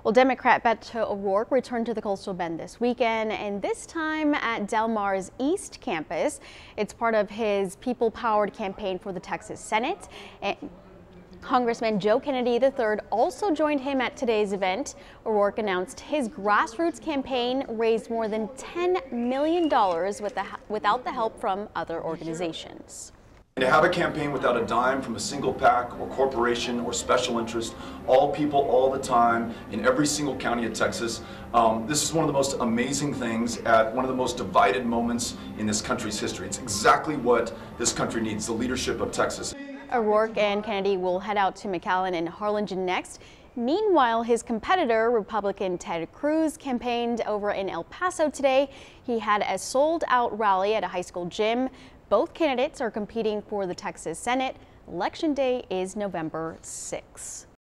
Well, Democrat Beto Rourke returned to the Coastal Bend this weekend, and this time at Del Mar's East Campus. It's part of his people-powered campaign for the Texas Senate. And Congressman Joe Kennedy III also joined him at today's event. Rourke announced his grassroots campaign raised more than $10 million without the help from other organizations. To have a campaign without a dime from a single PAC or corporation or special interest, all people, all the time, in every single county of Texas, this is one of the most amazing things at one of the most divided moments in this country's history. It's exactly what this country needs, the leadership of Texas. Rourke and Kennedy will head out to McAllen and Harlingen next. Meanwhile, his competitor, Republican Ted Cruz, campaigned over in El Paso today. He had a sold-out rally at a high school gym. Both candidates are competing for the Texas Senate. Election day is November 6th.